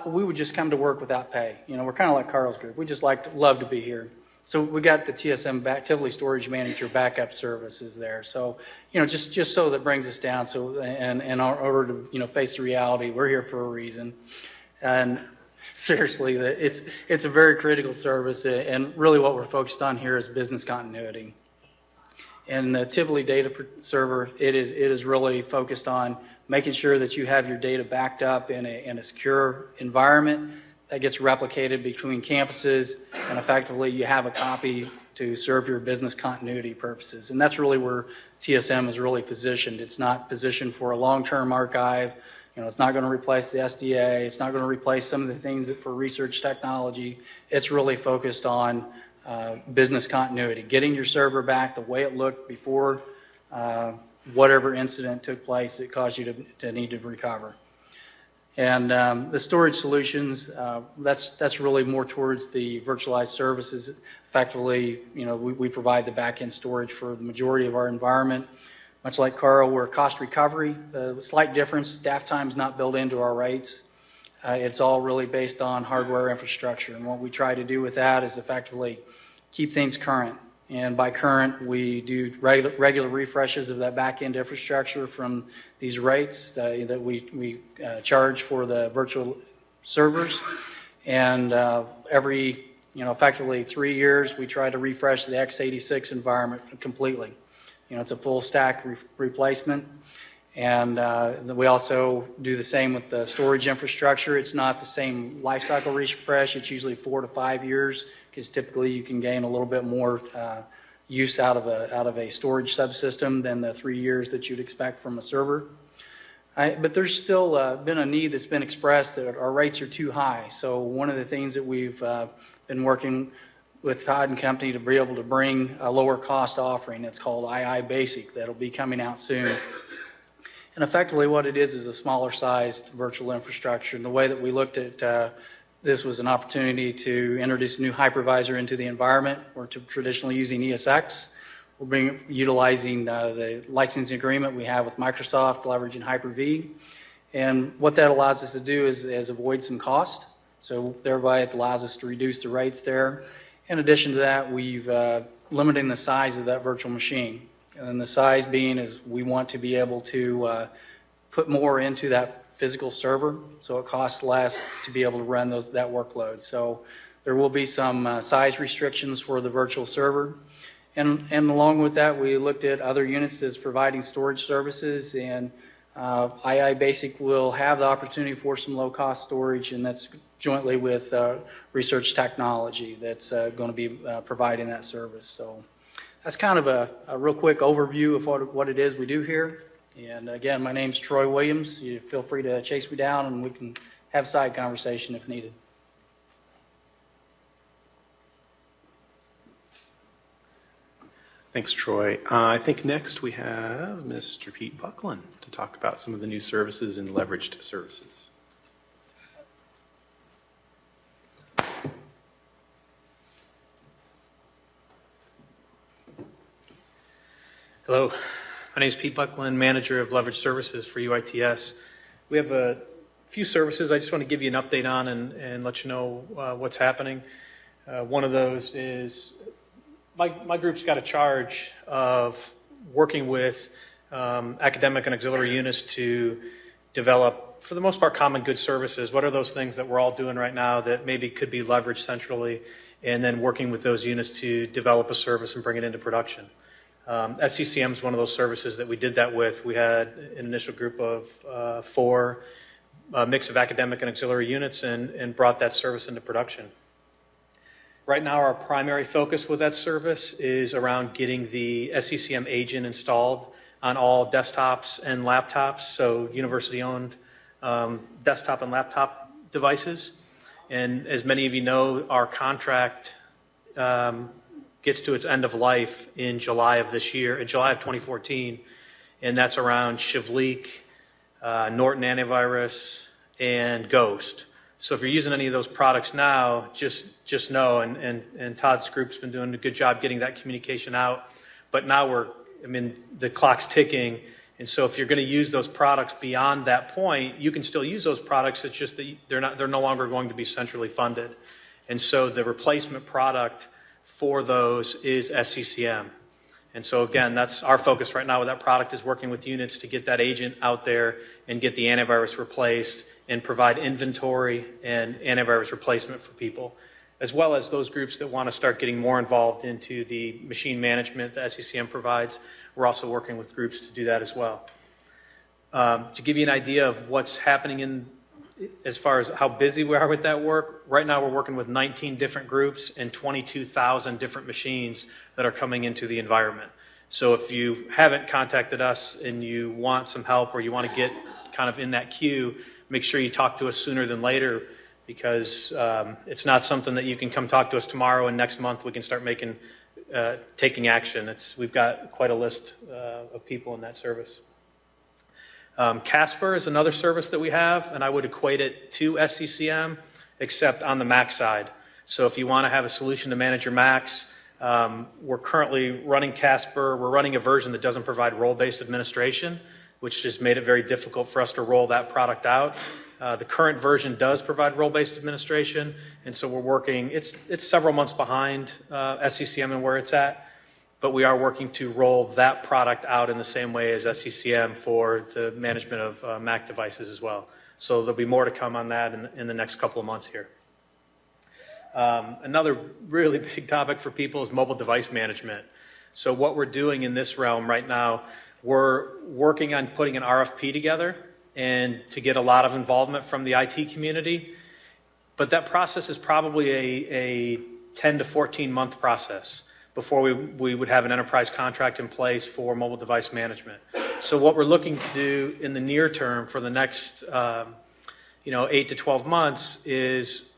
we would just come to work without pay. We're kind of like Carl's group. We just love to be here. So we got the TSM Tivoli Storage Manager backup services there. So, just so that brings us down. So, and in order to, face the reality, we're here for a reason. And seriously, it's a very critical service. And really what we're focused on here is business continuity. And the Tivoli data server, it is really focused on making sure that you have your data backed up in a secure environment. that gets replicated between campuses, and effectively you have a copy to serve your business continuity purposes. And that's really where TSM is really positioned. It's not positioned for a long-term archive. It's not going to replace the SDA. It's not going to replace some of the things that for research technology. It's really focused on business continuity, getting your server back the way it looked before whatever incident took place that caused you to need to recover. And the storage solutions, that's really more towards the virtualized services. Effectively, we provide the back-end storage for the majority of our environment. Much like Carl, we're cost recovery. The slight difference, staff time's not built into our rates. It's all really based on hardware infrastructure. And what we try to do with that is effectively keep things current. And by current, we do regular refreshes of that back-end infrastructure from these rates that we charge for the virtual servers. And every, effectively 3 years, we try to refresh the x86 environment completely. It's a full stack replacement. And we also do the same with the storage infrastructure. It's not the same lifecycle refresh. It's usually 4 to 5 years, because typically you can gain a little bit more use out of a storage subsystem than the 3 years that you'd expect from a server. But there's still been a need that's been expressed that our rates are too high. So one of the things that we've been working with Todd and company to be able to bring a lower cost offering that's called II Basic that'll be coming out soon. And effectively what it is a smaller sized virtual infrastructure. And the way that we looked at this was an opportunity to introduce a new hypervisor into the environment. We're traditionally using ESX. We're utilizing the licensing agreement we have with Microsoft, leveraging Hyper-V. And what that allows us to do is avoid some cost. So thereby it allows us to reduce the rates there. In addition to that, we've limiting the size of that virtual machine. And the size being is we want to be able to put more into that physical server, so it costs less to be able to run that workload. So there will be some size restrictions for the virtual server. And along with that, we looked at other units that's providing storage services, and II Basic will have the opportunity for some low-cost storage, and that's jointly with research technology that's going to be providing that service. So that's kind of a real quick overview of what it is we do here. And again, my name's Troy Williams. You feel free to chase me down, and we can have side conversation if needed. Thanks, Troy. I think next we have Mr. Pete Buckland to talk about some of the new services and leveraged services. Hello, my name is Pete Buckland, Manager of Leveraged Services for UITS. We have a few services I just want to give you an update on and let you know what's happening. One of those is my group's got a charge of working with academic and auxiliary units to develop, for the most part, common good services. What are those things that we're all doing right now that maybe could be leveraged centrally, and then working with those units to develop a service and bring it into production. SCCM is one of those services that we did that with. We had an initial group of 4, a mix of academic and auxiliary units, and brought that service into production. Right now, our primary focus with that service is around getting the SCCM agent installed on all desktops and laptops, so university-owned desktop and laptop devices. And as many of you know, our contract gets to its end of life in July of this year, in July of 2014, and that's around Shivleak, Norton Antivirus, and Ghost. So if you're using any of those products now, just know, and Todd's group's been doing a good job getting that communication out, but now the clock's ticking, and so if you're going to use those products beyond that point, you can still use those products, it's just that they're no longer going to be centrally funded. And so the replacement product for those is SCCM. And so again, that's our focus right now with that product, is working with units to get that agent out there and get the antivirus replaced and provide inventory and antivirus replacement for people, as well as those groups that want to start getting more involved into the machine management that SCCM provides. We're also working with groups to do that as well. To give you an idea of what's happening in as far as how busy we are with that work, right now we're working with 19 different groups and 22,000 different machines that are coming into the environment. So if you haven't contacted us and you want some help or you want to get kind of in that queue, make sure you talk to us sooner than later, because it's not something that you can come talk to us tomorrow and next month we can start taking action. We've got quite a list of people in that service. Casper is another service that we have, and I would equate it to SCCM, except on the Mac side. So if you want to have a solution to manage your Macs, we're currently running Casper. We're running a version that doesn't provide role-based administration, which just made it very difficult for us to roll that product out. The current version does provide role-based administration, and so we're working. It's several months behind SCCM and where it's at, but we are working to roll that product out in the same way as SCCM for the management of Mac devices as well. So there'll be more to come on that in the next couple of months here. Another really big topic for people is mobile device management. So what we're doing in this realm right now, we're working on putting an RFP together and to get a lot of involvement from the IT community. But that process is probably a 10 to 14 month process before we would have an enterprise contract in place for mobile device management. So what we're looking to do in the near term for the next 8 to 12 months is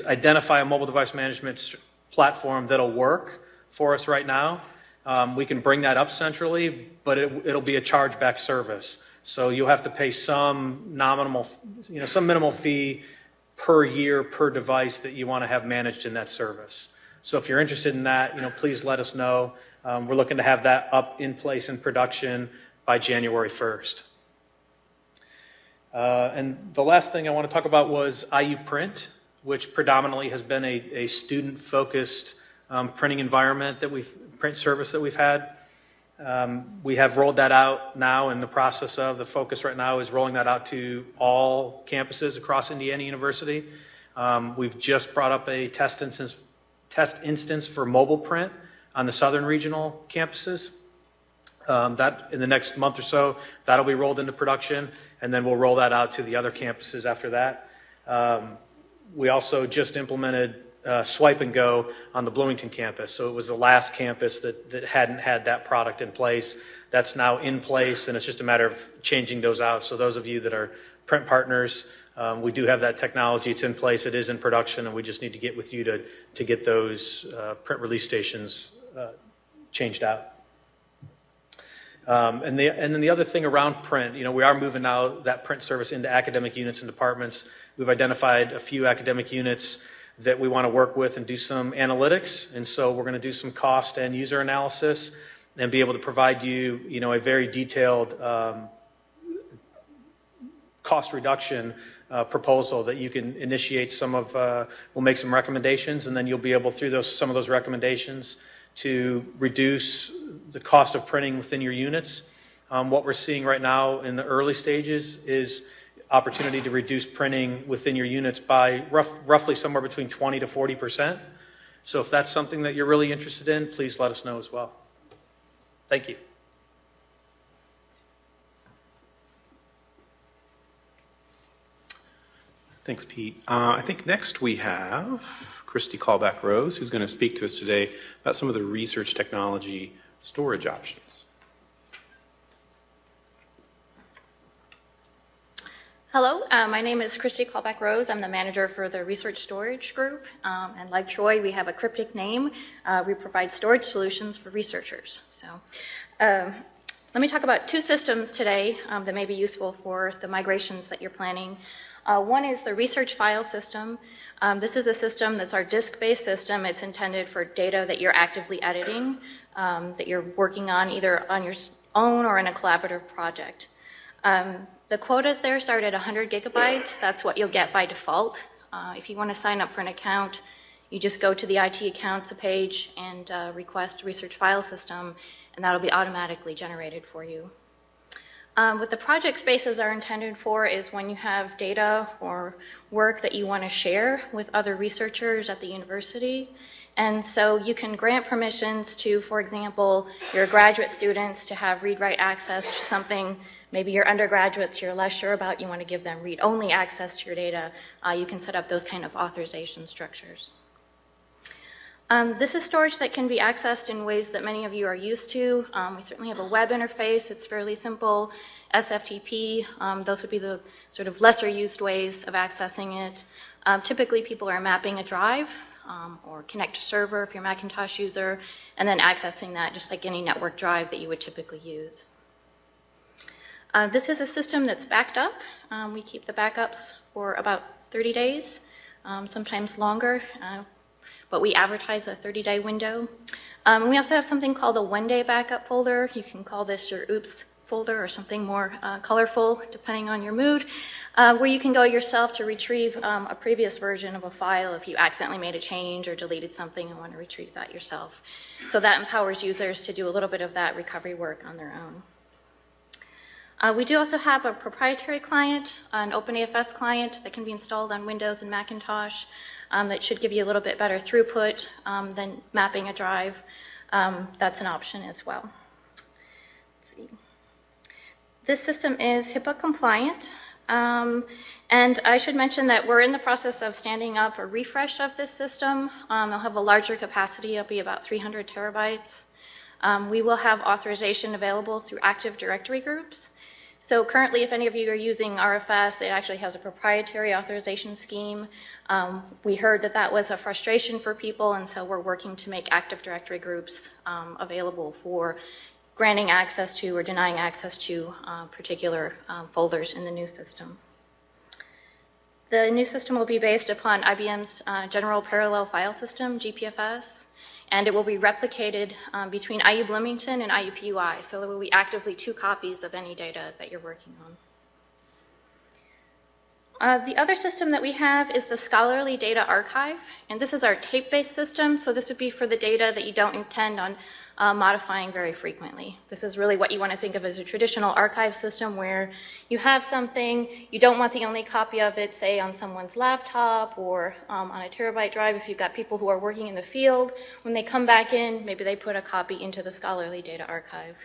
identify a mobile device management platform that'll work for us right now. We can bring that up centrally, but it'll be a chargeback service. So you'll have to pay some minimal fee per year per device that you want to have managed in that service. So if you're interested in that, please let us know. We're looking to have that up in place in production by January 1st. And the last thing I want to talk about was IU Print, which predominantly has been a student-focused printing print service that we've had. We have rolled that out now in the process of the focus right now is rolling that out to all campuses across Indiana University. We've just brought up a test instance for mobile print on the southern regional campuses. That in the next month or so, that'll be rolled into production, and then we'll roll that out to the other campuses after that. We also just implemented Swipe and Go on the Bloomington campus. So it was the last campus that hadn't had that product in place. That's now in place, and it's just a matter of changing those out. So those of you that are print partners, we do have that technology. It's in place. It is in production, and we just need to get with you to get those print release stations changed out. And then the other thing around print, we are moving now that print service into academic units and departments. We've identified a few academic units that we want to work with and do some analytics. And so we're going to do some cost and user analysis and be able to provide you, a very detailed cost reduction proposal that you can initiate we'll make some recommendations, and then you'll be able, through some of those recommendations, to reduce the cost of printing within your units. What we're seeing right now in the early stages is opportunity to reduce printing within your units by roughly somewhere between 20 to 40%. So if that's something that you're really interested in, please let us know as well. Thank you. Thanks, Pete. I think next we have Christy Callback-Rose, who's going to speak to us today about some of the research technology storage options. Hello, my name is Christy Callback-Rose. I'm the manager for the Research Storage Group. And like Troy, we have a cryptic name. We provide storage solutions for researchers. So let me talk about two systems today that may be useful for the migrations that you're planning. One is the research file system. This is a system that's our disk-based system. It's intended for data that you're actively editing, that you're working on either on your own or in a collaborative project. The quotas there start at 100 gigabytes. That's what you'll get by default. If you want to sign up for an account, you just go to the IT accounts page and request research file system, and that'll be automatically generated for you. What the project spaces are intended for is when you have data or work that you want to share with other researchers at the university, And so you can grant permissions to, for example, your graduate students to have read-write access to something. Maybe your undergraduates you're less sure about, you want to give them read-only access to your data. You can set up those kind of authorization structures. This is storage that can be accessed in ways that many of you are used to. We certainly have a web interface. It's fairly simple. SFTP, those would be the sort of lesser used ways of accessing it. Typically, people are mapping a drive or connect to server if you're a Macintosh user, and then accessing that just like any network drive that you would typically use. This is a system that's backed up. We keep the backups for about 30 days, sometimes longer, but we advertise a 30-day window. We also have something called a one-day backup folder. You can call this your oops folder or something more colorful, depending on your mood, where you can go yourself to retrieve a previous version of a file if you accidentally made a change or deleted something and want to retrieve that yourself. So that empowers users to do a little bit of that recovery work on their own. We do also have a proprietary client, an OpenAFS client that can be installed on Windows and Macintosh that should give you a little bit better throughput than mapping a drive. That's an option as well. Let's see. This system is HIPAA compliant, and I should mention that we're in the process of standing up a refresh of this system. It'll have a larger capacity. It'll be about 300 terabytes. We will have authorization available through Active Directory groups. So currently, if any of you are using RFS, it actually has a proprietary authorization scheme. We heard that that was a frustration for people, and so we're working to make Active Directory groups available for granting access to or denying access to particular folders in the new system. The new system will be based upon IBM's General Parallel File System, GPFS, and it will be replicated between IU Bloomington and IUPUI, so there will be actively 2 copies of any data that you're working on. The other system that we have is the Scholarly Data Archive, and this is our tape-based system, so this would be for the data that you don't intend on modifying very frequently. This is really what you want to think of as a traditional archive system where you have something, you don't want the only copy of it, say, on someone's laptop or on a terabyte drive. If you've got people who are working in the field, when they come back in, maybe they put a copy into the Scholarly Data Archive.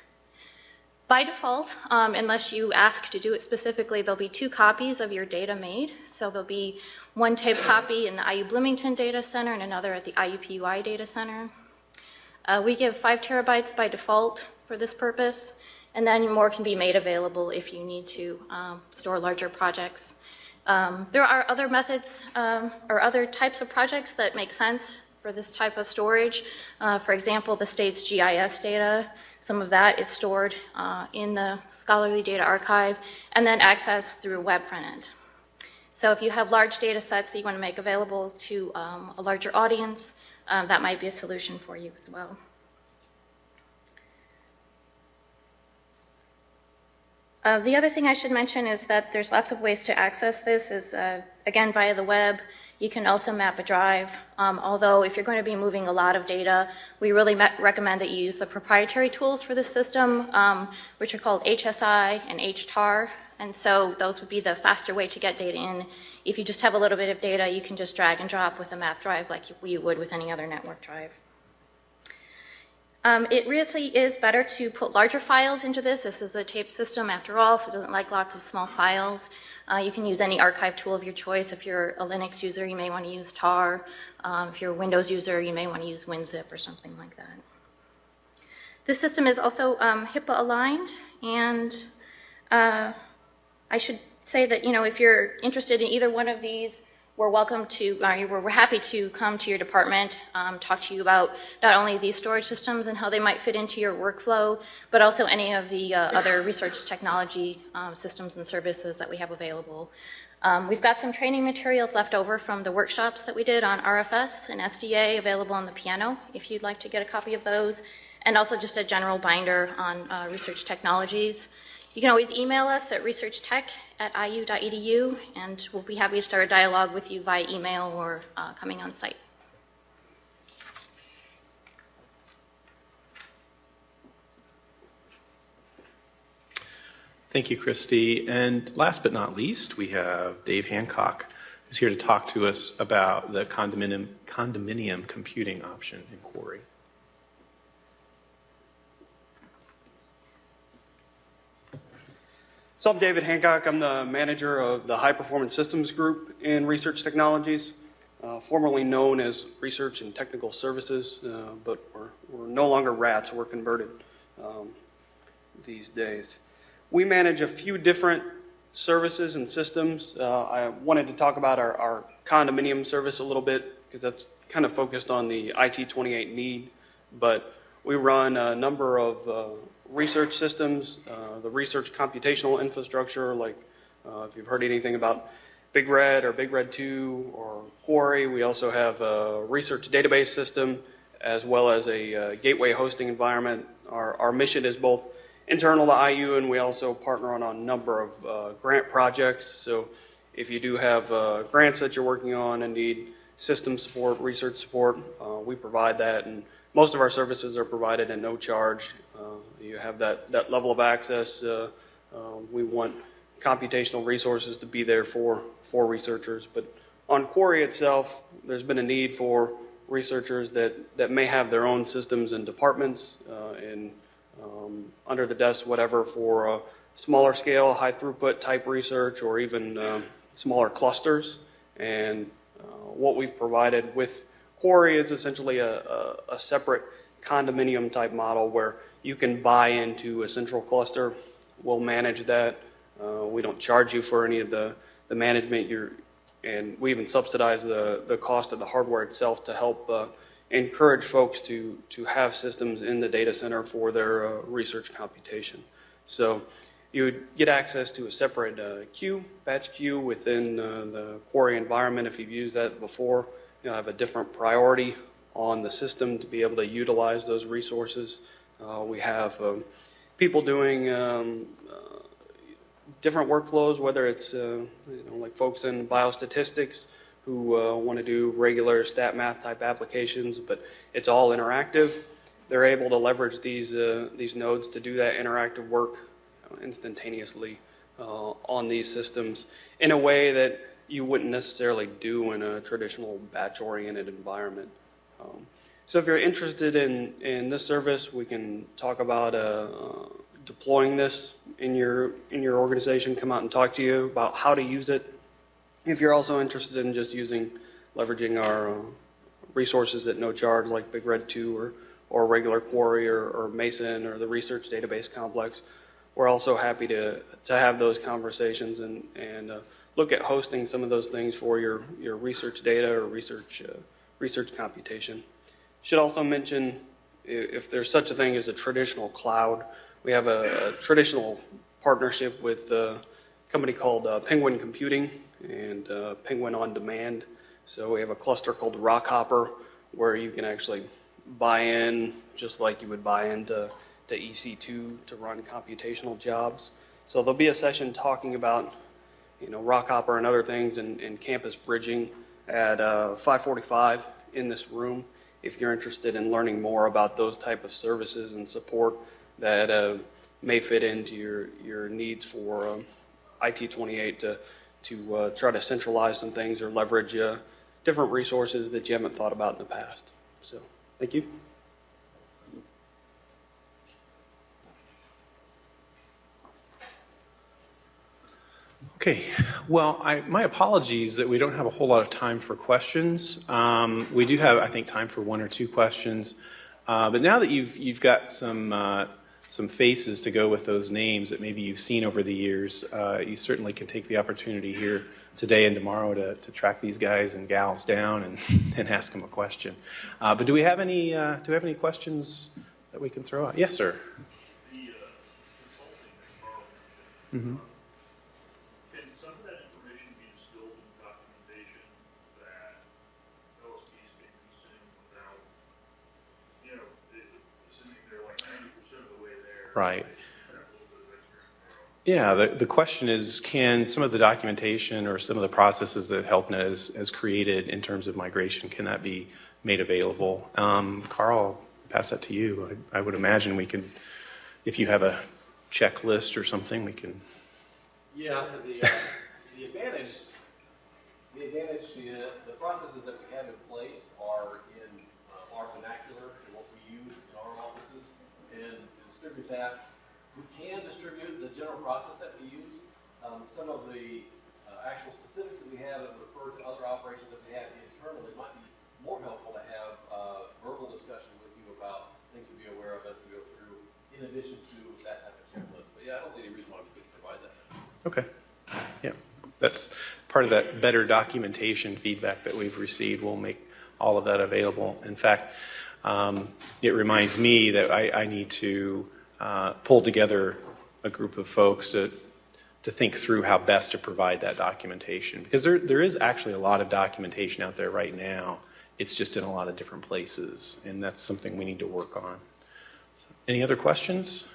By default, unless you ask to do it specifically, there'll be 2 copies of your data made. So there'll be one tape copy in the IU Bloomington Data Center and another at the IUPUI Data Center. We give 5 terabytes by default for this purpose, and then more can be made available if you need to store larger projects. There are other methods or other types of projects that make sense for this type of storage. For example, the state's GIS data, some of that is stored in the Scholarly Data Archive and then accessed through a web front end. So if you have large data sets that you want to make available to a larger audience, that might be a solution for you as well. The other thing I should mention is that there's lots of ways to access this, is again via the web. You can also map a drive, although if you're going to be moving a lot of data, we really recommend that you use the proprietary tools for this system, which are called HSI and HTAR, and so those would be the faster way to get data in. If you just have a little bit of data, you can just drag and drop with a map drive like you would with any other network drive. It really is better to put larger files into this. This is a tape system after all, so it doesn't like lots of small files. You can use any archive tool of your choice. If you're a Linux user, you may want to use tar. If you're a Windows user, you may want to use WinZip or something like that. This system is also HIPAA aligned, and I should say that, you know, if you're interested in either one of these, we're happy to come to your department, talk to you about not only these storage systems and how they might fit into your workflow, but also any of the other research technology systems and services that we have available. We've got some training materials left over from the workshops that we did on RFS and SDA available on the piano, if you'd like to get a copy of those, and also just a general binder on research technologies. You can always email us at researchtech@iu.edu, and we'll be happy to start a dialogue with you via email or coming on site. Thank you, Christy. And last but not least, we have Dave Hancock, who's here to talk to us about the condominium computing option in Quarry. So I'm David Hancock. I'm the manager of the High Performance Systems Group in Research Technologies, formerly known as Research and Technical Services, but we're no longer RATs. We're converted these days. We manage a few different services and systems. I wanted to talk about our condominium service a little bit because that's kind of focused on the IT-28 need, but we run a number of research systems, the research computational infrastructure, like if you've heard anything about Big Red or Big Red 2 or Quarry. We also have a research database system as well as a gateway hosting environment. Our mission is both internal to IU, and we also partner on a number of grant projects. So if you do have grants that you're working on and need system support, research support, we provide that, and most of our services are provided at no charge. You have that level of access. We want computational resources to be there for researchers. But on Quarry itself, there's been a need for researchers that may have their own systems and departments and under the desk, whatever, for smaller scale, high throughput type research, or even smaller clusters. And what we've provided with Quarry is essentially a separate condominium type model where you can buy into a central cluster. We'll manage that. We don't charge you for any of the management. And we even subsidize the cost of the hardware itself to help encourage folks to have systems in the data center for their research computation. So you would get access to a separate queue, batch queue within the Quarry environment. If you've used that before, you'll have a different priority on the system to be able to utilize those resources. We have people doing different workflows, whether it's like folks in biostatistics who want to do regular stat math type applications, but it's all interactive. They're able to leverage these nodes to do that interactive work instantaneously on these systems in a way that you wouldn't necessarily do in a traditional batch-oriented environment. So if you're interested in this service, we can talk about deploying this in your organization, come out and talk to you about how to use it. If you're also interested in just leveraging our resources at no charge, like Big Red 2 or regular Quarry or Mason or the Research Database Complex, we're also happy to have those conversations and look at hosting some of those things for your research data or research computation. Should also mention, if there's such a thing as a traditional cloud, we have a traditional partnership with a company called Penguin Computing and Penguin On Demand. So we have a cluster called Rockhopper where you can actually buy in just like you would buy into EC2 to run computational jobs. So there'll be a session talking about Rockhopper and other things and campus bridging at 5:45 in this room. If you're interested in learning more about those type of services and support that may fit into your needs for IT-28 to try to centralize some things or leverage different resources that you haven't thought about in the past. So, thank you. Okay, well, my apologies that we don't have a whole lot of time for questions. We do have, I think, time for one or two questions. But now that you've got some faces to go with those names that maybe you've seen over the years, you certainly can take the opportunity here today and tomorrow to track these guys and gals down and ask them a question. But do we have any questions that we can throw out? Yes, sir. The consulting that Carl mentioned. Mm-hmm. Can some of that information be distilled in documentation that LSPs can consume without, assuming they're like 90% of the way there? Right. Yeah, the question is, can some of the documentation or some of the processes that HelpNet has created in terms of migration, can that be made available? Carl, I'll pass that to you. I would imagine we can, if you have a checklist or something, we can. Yeah, the The advantage, the processes that we have in place are in our vernacular and what we use in our offices, and to distribute that. We can distribute the general process that we use. Some of the actual specifics that we have that refer to other operations that we have internally might be more helpful to have verbal discussion with you about things to be aware of as we go through, in addition to that type of checklist. But yeah, I don't see any reason why we couldn't provide that. Okay. Yeah. That's part of that better documentation feedback that we've received. We'll make all of that available. In fact, it reminds me that I need to pull together a group of folks to think through how best to provide that documentation. Because there is actually a lot of documentation out there right now. It's just in a lot of different places, and that's something we need to work on. So, any other questions?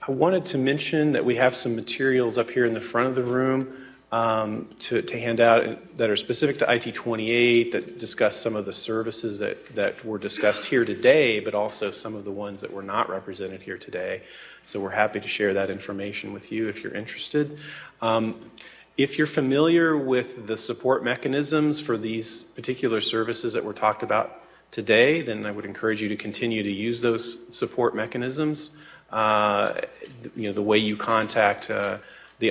I wanted to mention that we have some materials up here in the front of the room to hand out that are specific to IT-28 that discuss some of the services that were discussed here today, but also some of the ones that were not represented here today. So we're happy to share that information with you if you're interested. If you're familiar with the support mechanisms for these particular services that were talked about today, then I would encourage you to continue to use those support mechanisms. The way you contact the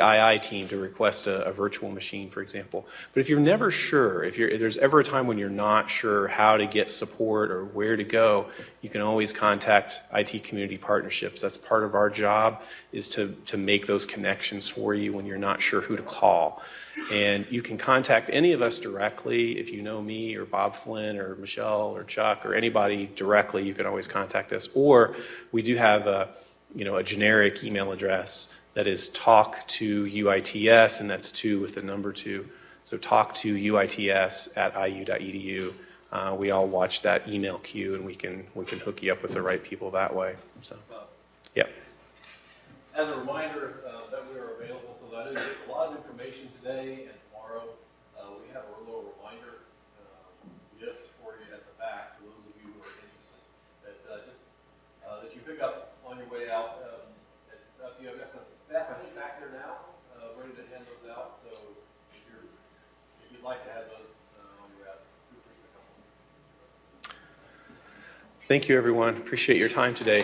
II team to request a virtual machine, for example. But if you're never sure, if there's ever a time when you're not sure how to get support or where to go, you can always contact IT Community Partnerships. That's part of our job, is to make those connections for you when you're not sure who to call. And you can contact any of us directly. If you know me or Bob Flynn or Michelle or Chuck or anybody directly, you can always contact us. Or we do have a generic email address that is talk2UITS, and that's 2 with the number 2. So talk2UITS@iu.edu. We all watch that email queue, and we can hook you up with the right people that way. So, yeah. As a reminder that we are available, so that I know you get a lot of information today and tomorrow. We have a little reminder gift for you at the back for those of you who are interested. That you pick up on your way out. You have staff, I think, back there now, ready to hand those out. So if you'd like to have those on your way out, feel free to come. Thank you, everyone. Appreciate your time today.